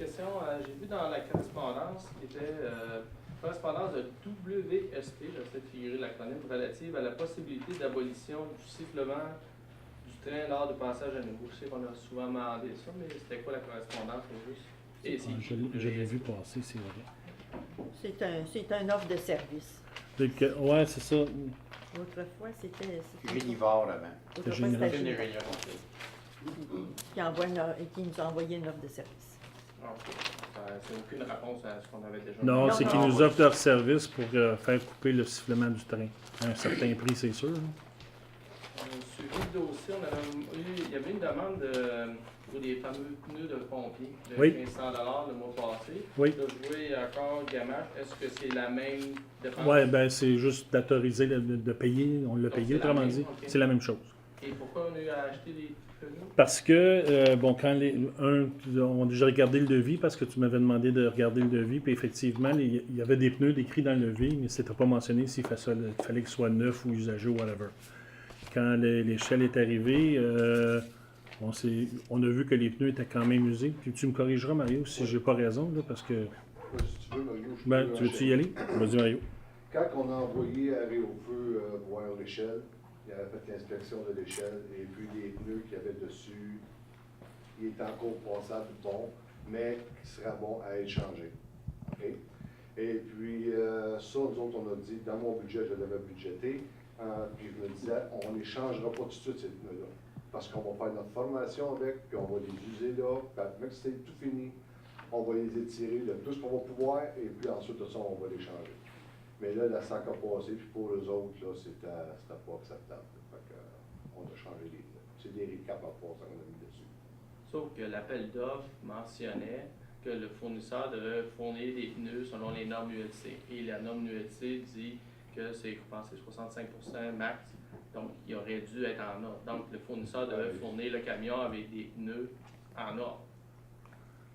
question. J'ai vu dans la correspondance qui était correspondance de WSP, j'essaie de figurer l'acronyme, relative à la possibilité d'abolition du sifflement du train lors du passage à niveau. Je sais qu'on a souvent demandé ça, mais c'était quoi la correspondance au juste? Et Je l'ai vu passer, c'est vrai. C'est un offre de service. Ouais, c'est ça. Autrefois, c'était. Génivore avant. Autrefois, Général. c'était Général. qui nous a envoyé une offre de service. OK. C'est aucune réponse à ce qu'on avait déjà Non, demandé. c'est qu'ils nous offrent leur service pour faire couper le sifflement du train. À un certain prix, c'est sûr. On a suivi le dossier, il y avait une demande pour des fameux pneus de pompier de Oui. 1500 le mois passé. Oui. Là, je vois encore Gamache. Est-ce que c'est la même dépense? Oui, ben c'est juste d'autoriser de payer. On l'a Donc, payé, c'est la autrement même, dit. ok. C'est la même chose. Et pourquoi on a eu à acheter des pneus? Parce que, quand on a déjà regardé le devis, parce que tu m'avais demandé de regarder le devis, puis effectivement, il y avait des pneus décrits dans le devis, mais c'était pas mentionné s'il fallait qu'ils soient neufs ou usagés ou whatever. Quand l'échelle est arrivée, on a vu que les pneus étaient quand même usés. Puis tu me corrigeras, Mario, si j'ai pas raison, là, parce que... Si tu veux, Mario, je Ben, peux tu veux-tu enchaîner. y aller? Vas-y, Mario. Quand on a envoyé Arrêt au feu voir l'échelle, il avait fait l'inspection de l'échelle et puis les pneus qu'il y avait dessus, il est encore passable bon, mais qui sera bon à être changé. OK? Et puis, ça, nous autres, on a dit, dans mon budget, je l'avais budgété, puis je me disais, on ne les changera pas tout de suite, ces pneus-là. Parce qu'on va faire notre formation avec, puis on va les user là, puis même si c'est tout fini, on va les étirer le plus qu'on va pouvoir, et puis ensuite de ça, on va les changer. Mais là, la sac a passé, puis pour eux autres, là, c'était pas acceptable. Fait que, on a changé les pneus. C'est des récaps à passer qu'on a mis dessus. Sauf que l'appel d'offres mentionnait que le fournisseur devait fournir des pneus selon les normes ULC. Et la norme ULC dit que c'est, je pense, 65% max. Donc, il aurait dû être en ordre. Donc, le fournisseur devait fournir le camion avec des pneus en ordre.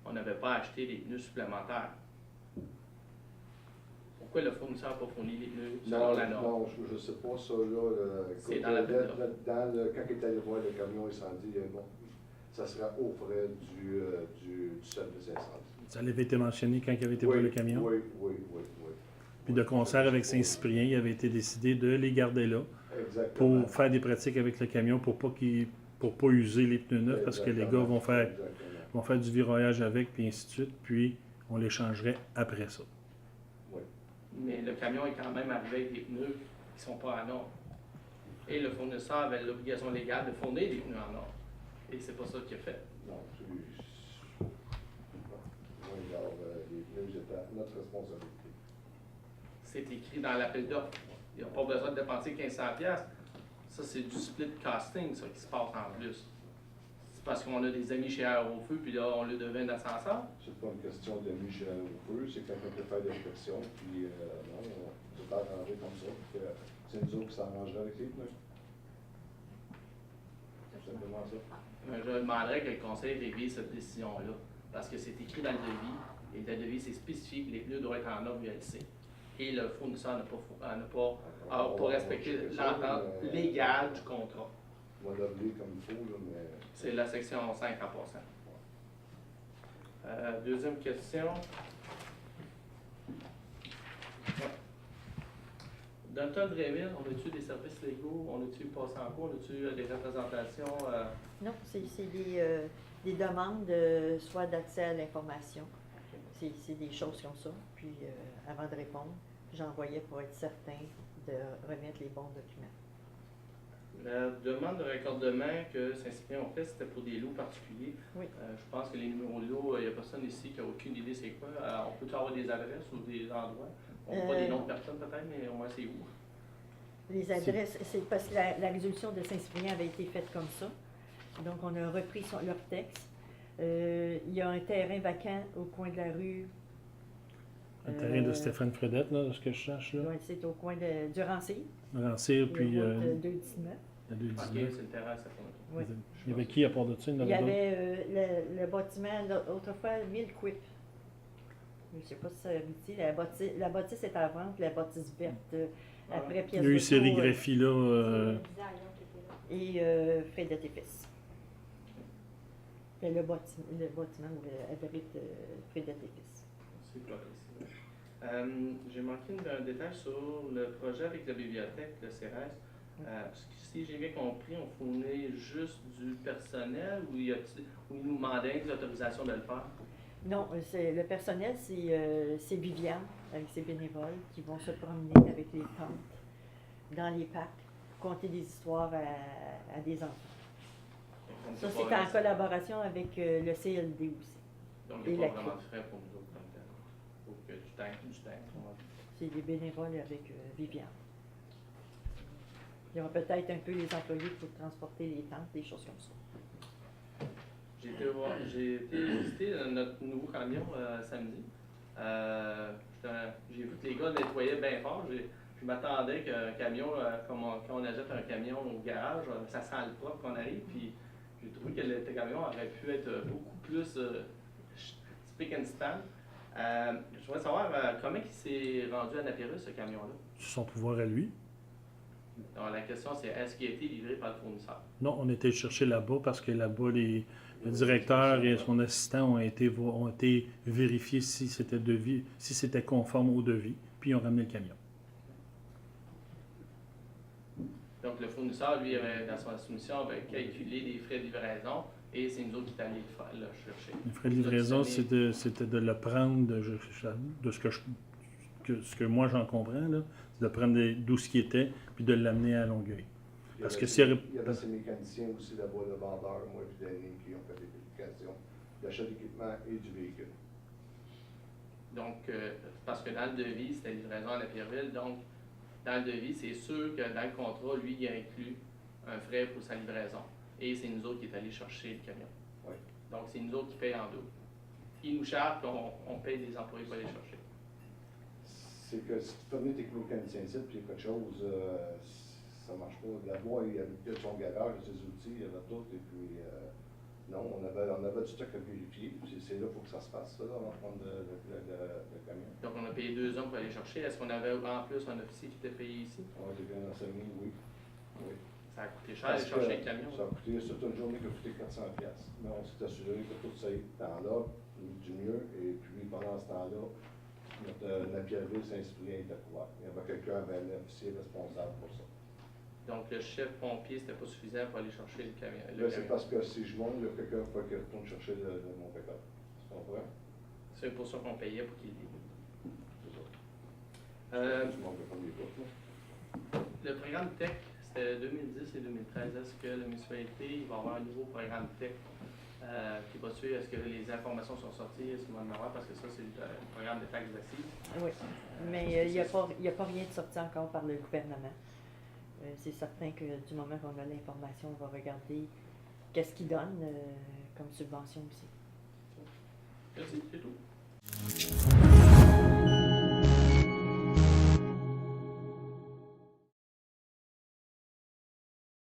On n'avait pas acheté des pneus supplémentaires. Pourquoi le fournisseur n'a pas fourni les pneus selon la norme? Non, je ne sais pas ça, là. C'est Écoute, dans l'appel d'offres. quand il est allé voir le camion incendie, bon, ça sera aux frais du service incendie. Ça avait été mentionné quand il avait été voir le camion. Oui. Puis de concert avec Saint-Cyprien, il avait été décidé de les garder là Exactement. pour faire des pratiques avec le camion pour pas user les pneus neufs, parce que les gars vont faire du virage avec, puis ainsi de suite, puis on les changerait après ça. Mais le camion est quand même arrivé avec des pneus qui ne sont pas en ordre. Et le fournisseur avait l'obligation légale de fournir des pneus en ordre. Et c'est pas ça qu'il a fait. Non, les pneus étaient à notre responsabilité. C'est écrit dans l'appel d'offres. Il n'y a pas besoin de dépenser 1500$. Ça, c'est du split costing, ça, qui se passe en plus. C'est parce qu'on a des amis chez Aérofeu, puis là, on le devait 900$. C'est pas une question d'amis chez au feu, c'est quelqu'un qui fait l'inspection, puis non, on s'est arrangé comme ça, puis c'est nous autres qui s'arrangerait avec les pneus. C'est simplement ça. Je demanderais que le conseil révise cette décision-là, parce que c'est écrit dans le devis, et le devis, c'est spécifique que les pneus doivent être en norme ULC. Et le fournisseur n'a pas respecté l'entente légale du contrat. On va l'appeler comme il faut, là, mais... C'est la section 5 en passant. Deuxième question. Dans le temps de Réville, on a-tu des services légaux? On a-tu passé en cours? On a-tu des représentations? Non, c'est des demandes, soit d'accès à l'information. C'est des choses comme ça. Puis, avant de répondre, j'envoyais pour être certain de remettre les bons documents. La demande de raccordement que Saint-Cyprien a fait, c'était pour des lots particuliers. Oui. Je pense que les numéros de lots, il n'y a personne ici qui n'a aucune idée c'est quoi. On peut avoir des adresses ou des endroits? On n'a pas des noms de personnes peut-être, mais au moins c'est où? Les adresses, c'est parce que la résolution de Saint-Cyprien avait été faite comme ça. Donc, on a repris leur texte. Il y a un terrain vacant au coin de la rue. Le terrain de Stéphane Fredette, là, ce que je cherche, là. Ouais, c'est au coin du Rancir. Rancir, puis... Le route 219. la Ok, 219. c'est le terrain, ça fait Oui. Il y avait qui à part de ça? Il y avait le bâtiment, autrefois, Mille-Quip. Je ne sais pas si ça avait dit. La bâtisse est à vendre, la bâtisse verte, après Il pièce y a eu d'auto, sérigraphie, là. C'est le Bizarre, qui était là. et Fred de Tépès. Ben, le bâtiment abrite Frida Tévis. C'est Floris. J'ai manqué un détail sur le projet avec la bibliothèque, le CRS. Parce que si j'ai bien compris, on fournit juste du personnel ou il nous demandait l'autorisation de le faire? Non, le personnel, c'est Viviane, avec ses bénévoles, qui vont se promener avec les tentes dans les parcs, conter des histoires à des enfants. Donc, Ça, pas c'est en vraiment- collaboration avec le CLD aussi. Donc, il et n'y a la pas vraiment de frais pour nous autres comme tel. Faut que du temps. C'est des bénévoles avec Viviane. Il y aura peut-être un peu les employés pour transporter les tentes, des choses comme ça. J'ai été visiter notre nouveau camion samedi. J'ai vu que les gars nettoyaient bien fort. Je m'attendais qu'un camion, quand on achète un camion au garage, ça sent le propre qu'on arrive. Puis j'ai trouvé que le camion aurait pu être beaucoup plus spick and span. Je voudrais savoir comment il s'est rendu à Napierus, ce camion-là. Son pouvoir à lui. Donc, la question, c'est est-ce qu'il a été livré par le fournisseur? Non, on était chercher là-bas parce que là-bas, le directeur et son assistant ont été vérifiés si c'était conforme au devis, puis ils ont ramené le camion. Donc, le fournisseur, lui, dans son soumission, avait calculé les frais de livraison et c'est nous autres qui sommes allés le chercher. Les frais de livraison, c'était de le prendre, de ce que moi j'en comprends, là, c'est de prendre d'où ce qui était, puis de l'amener à Longueuil. Parce que s'il y aurait- Il y avait ces mécaniciens aussi là-bas, le vendeur, moi et Danny, qui ont fait des vérifications d'achat d'équipement et du véhicule. Donc, parce que dans le devis, c'était livraison à la Pierreville, donc dans le devis, c'est sûr que dans le contrat, lui, il a inclus un frais pour sa livraison. Et c'est nous autres qui est allés chercher le camion. Oui. Donc, c'est nous autres qui payons en double. Ils nous chargent, puis on paye les employés pour aller chercher. C'est que si tu peux venir tes mécaniciens ici, puis il y a quelque chose, ça marche pas. Là-bas, il y avait son garage, ses outils, il y avait tout, et puis non, on avait du stock à vérifier. C'est là qu'il faut que ça se passe, ça, là, avant de prendre le camion. Donc, on a payé 2 hommes pour aller chercher. Est-ce qu'on avait en plus un officier qui était payé ici? On a été bien enseigné, oui. Oui. Ça a coûté cher d'aller chercher le camion. Ça a coûté, c'est une journée qui a coûté 400$. Mais on s'est assuré que tout ça est dans l'ordre, du mieux, et puis pendant ce temps-là, notre Napierville Saint-Cyprien était couvert. Il y avait quelqu'un, un officier responsable pour ça. Donc, le chef pompier, c'était pas suffisant pour aller chercher le camion. Là, c'est parce que si je monte, il y a quelqu'un qui faut qu'il retourne chercher mon pick-up. Tu comprends? C'est pour ça qu'on payait pour qu'il livre. C'est ça. Tu montes le premier bout, là. Le programme TEC, c'était 2010 et 2013. Est-ce que la municipalité il va avoir un nouveau programme TEC qui va suivre? Est-ce que les informations sont sorties? Est-ce qu'on va en avoir? Parce que ça, c'est le programme de taxes d'assises. Oui, mais il n'y a pas rien de sorti encore par le gouvernement. C'est certain que du moment qu'on a l'information, on va regarder qu'est-ce qu'ils donnent comme subvention aussi. Merci, c'est tout.